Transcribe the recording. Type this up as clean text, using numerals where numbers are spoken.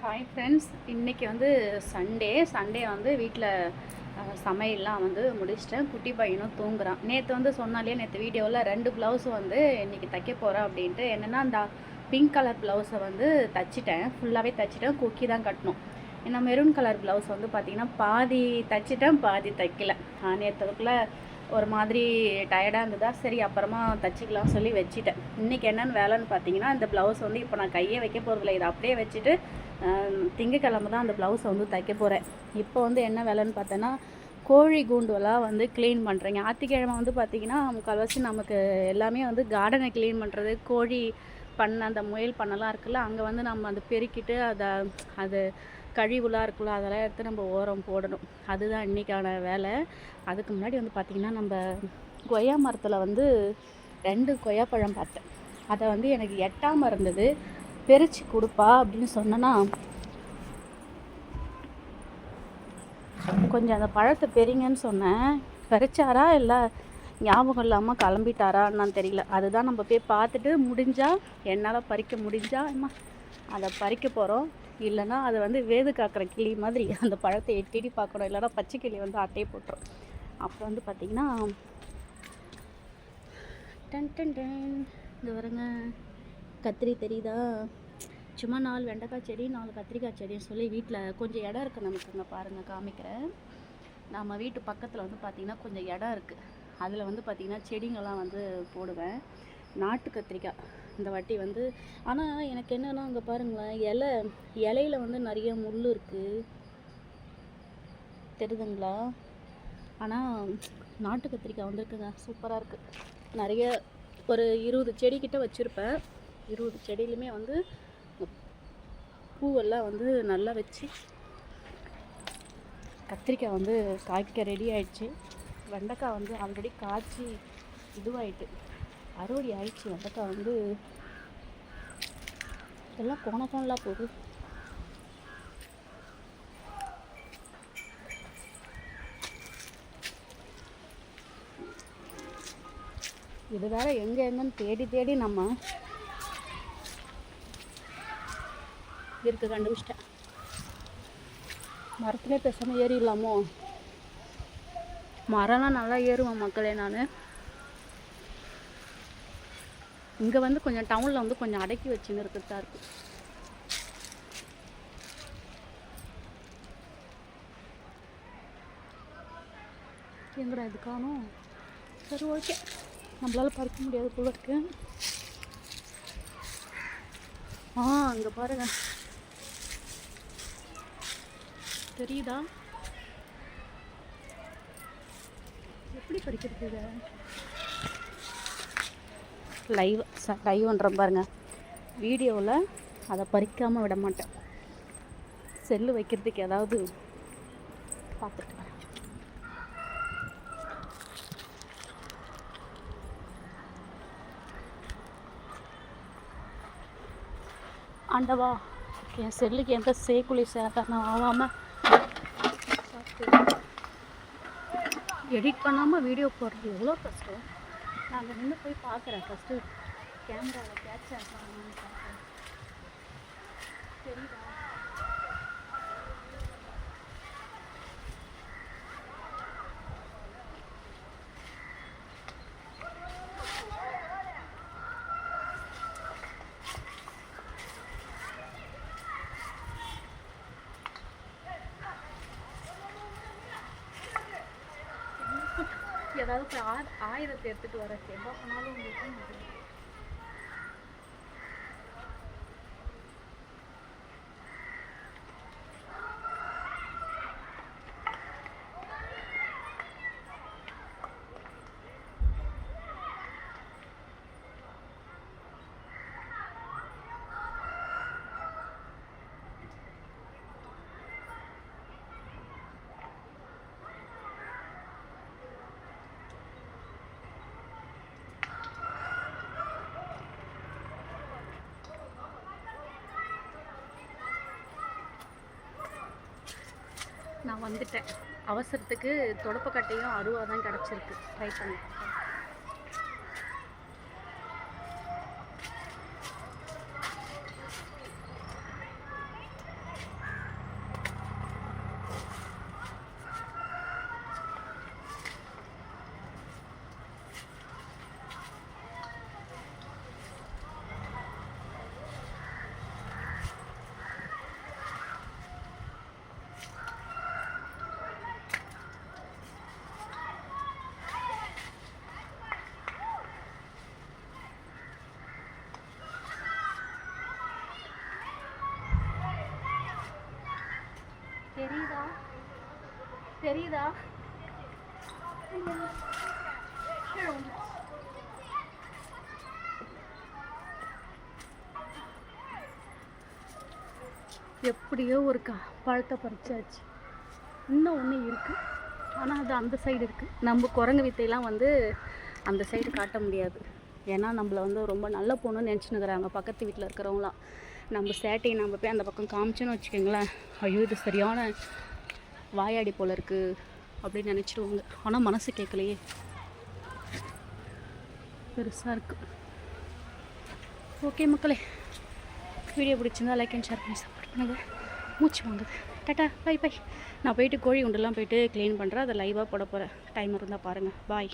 Hi friends, இன்றைக்கி வந்து Sunday வந்து வீட்டில் சமையல்லாம் வந்து முடிச்சிட்டேன். குட்டி பையனும் தூங்குறான். நேற்று வந்து சொன்னாலே நேற்று வீடியோவில் 2 ப்ளவுஸும் வந்து இன்றைக்கி தைக்க போகிறேன் அப்படின்ட்டு. என்னென்னா அந்த பிங்க் கலர் ப்ளவுஸை வந்து தைச்சிட்டேன், ஃபுல்லாகவே தைச்சிட்டேன். கொக்கி தான் கட்டணும். ஏன்னா மெரூன் கலர் ப்ளவுஸ் வந்து பார்த்திங்கன்னா பாதி தைச்சிட்டேன், பாதி தைக்கல. நேற்றுக்குள்ளே ஒரு மாதிரி டயர்டாக இருந்ததா, சரி அப்புறமா தைச்சிக்கலாம் சொல்லி வச்சுட்டேன். இன்றைக்கி என்னென்னு வேலைன்னு பார்த்தீங்கன்னா, இந்த ப்ளவுஸ் வந்து இப்போ நான் கையே வைக்க போகிறதில்ல, இதை அப்படியே வச்சுட்டு திங்கக்கிழமை தான் அந்த ப்ளவுஸை வந்து தைக்க போகிறேன். இப்போ வந்து என்ன வேலைன்னு பார்த்தோன்னா, கோழி கூண்டுவெல்லாம் வந்து க்ளீன் பண்ணுறேன். ஞாயிற்றுக்கிழமை வந்து பார்த்திங்கன்னா முக்கால்வாசி நமக்கு எல்லாமே வந்து கார்டனை க்ளீன் பண்ணுறது, கோழி பண்ணை, அந்த முயல் பண்ணலாம் இருக்குல்ல, அங்கே வந்து நம்ம அந்த பெருக்கிட்டு அது கழிவுலாம் இருக்குல்ல, அதெல்லாம் எடுத்து நம்ம ஓரம் போடணும். அதுதான் இன்றைக்கான வேலை. அதுக்கு முன்னாடி வந்து பார்த்திங்கன்னா, நம்ம கொய்யா மரத்தில் வந்து 2 கொய்யாப்பழம் பார்த்தேன். அதை வந்து எனக்கு எட்டாமல் இருந்தது. பறித்து கொடுப்பா அப்படின்னு சொன்னேன்னா, கொஞ்சம் அந்த பழத்தை பெரிங்கன்னு சொன்னேன். பறிச்சாரா இல்லை ஞாபகம் இல்லாமல் கிளம்பிட்டாரான்னு தெரியல. அதுதான் நம்ம போய் பார்த்துட்டு முடிஞ்சால், என்னால் பறிக்க முடிஞ்சால் அதை பறிக்க போகிறோம். இல்லைனா அதை வந்து வேது காக்கிற கிளி மாதிரி அந்த பழத்தை எட்டி பார்க்கணும். இல்லைனா பச்சை கிளி வந்து அட்டையை போட்டுரும். அப்புறம் வந்து பார்த்திங்கன்னா, டன் டன் டன் இது வருங்க, கத்திரி தெரியுதா? சும்மா 4 வெண்டைக்காய் செடி, 4 கத்திரிக்காய் செடின்னு சொல்லி வீட்டில் கொஞ்சம் இடம் இருக்குது நமக்குங்க. பாருங்கள், காமிக்கிறேன். நம்ம வீட்டு பக்கத்தில் வந்து பார்த்திங்கன்னா கொஞ்சம் இடம் இருக்குது. அதில் வந்து பார்த்திங்கன்னா செடிங்கள்லாம் வந்து போடுவேன். நாட்டு கத்திரிக்காய் இந்த வாட்டி வந்து. ஆனால் எனக்கு என்னென்னா, அங்கே பாருங்களேன், இலையில வந்து நிறைய முள் இருக்குது, தெரியுதுங்களா? ஆனால் நாட்டு கத்திரிக்காய் வந்துருக்குங்க, சூப்பராக இருக்குது. நிறைய ஒரு 20 செடிக்கிட்ட வச்சுருப்பேன். 20 செடியிலுமே வந்து பூவெல்லாம் வந்து நல்லா வச்சு கத்திரிக்காய் வந்து காய்க்க ரெடி ஆயிடுச்சு. வெண்டைக்காய் வந்து ஆல்ரெடி காய்ச்சி இதுவாயிட்டு அறுவடை ஆயிடுச்சு. வெண்டைக்காய் வந்து எல்லாம் கோணலாம் போகுது. இது வேற எங்கன்னு தேடி நம்ம இருக்கு கண்டுபிடிச்சிட்டேன். மரத்துலேயே பேசாமல் ஏறிடலாமோ? மரம்லாம் நல்லா ஏறுவேன் மக்களே. நான் இங்கே வந்து கொஞ்சம் டவுனில் வந்து கொஞ்சம் அடக்கி வச்சுன்னு இருக்கிறதா இருக்குது. எங்கடா இது காணும்? சரி, ஓகே, நம்மளால் பறிக்க முடியாது போல இருக்கு. அங்கே பாருங்க, தெரியுதா? எப்படி பறிக்கிறது? லைவ் பண்ணுறேன் பாருங்க. வீடியோவில் அதை பறிக்காமல் விட மாட்டேன். செல்லு வைக்கிறதுக்கு ஏதாவது பார்த்துட்டு வரேன். ஆண்டவா, என் செல்லுக்கு எந்த சேக்குழி சேதாரம் ஆகாமல் எடிட் பண்ணாமல் வீடியோ போடுறது எவ்வளோ கஷ்டம். நான் அங்கே நின்று போய் பார்க்குறேன். ஃபஸ்ட்டு கேமராவில் கேட்ச் ஆகலாம்னு பார்க்குறேன். தெரியுதா? ஏதாவது ஆயுதத்தை எடுத்துகிட்டு வர எவ்வளோ பண்ணாலும் உங்களுக்கு நான் வந்துட்டேன். அவசரத்துக்கு தொடப்பக்கட்டையும் அருவா தான் கிடச்சிருக்கு. ட்ரை பண்ணி தெரியுதா தெரியுதா? எப்படியோ ஒரு பழத்தை பறிச்சாச்சு. இன்னும் ஒன்று இருக்குது, ஆனால் அது அந்த சைடு இருக்குது. நம்ம குரங்கு வித்தையெல்லாம் வந்து அந்த சைடு காட்ட முடியாது. ஏன்னா நம்மளை வந்து ரொம்ப நல்ல பொண்ணுன்னு நினச்சினுக்கிறாங்க பக்கத்து வீட்டில் இருக்கிறவங்களாம். நம்ம சேட்டையை நம்ம போய் அந்த பக்கம் காமிச்சோன்னு வச்சுக்கோங்களேன், ஐயோ இது சரியான வாயாடி போல் இருக்குது அப்படின்னு நினச்சிடுவாங்க. ஆனால் மனசு கேட்கலையே, பெருசாக இருக்குது. ஓகே மக்களே, வீடியோ பிடிச்சிருந்தா லைக் அண்ட் ஷேர் பண்ணி சப்போர்ட் பண்ணுங்கள். மூச்சு வாங்குது. Tata, bye bye. நான் போயிட்டு கோழி குண்டெல்லாம் போயிட்டு க்ளீன் பண்ணுறேன். அதை லைவாக போட போகிறேன். டைம் இருந்தால் பாருங்கள். பாய்.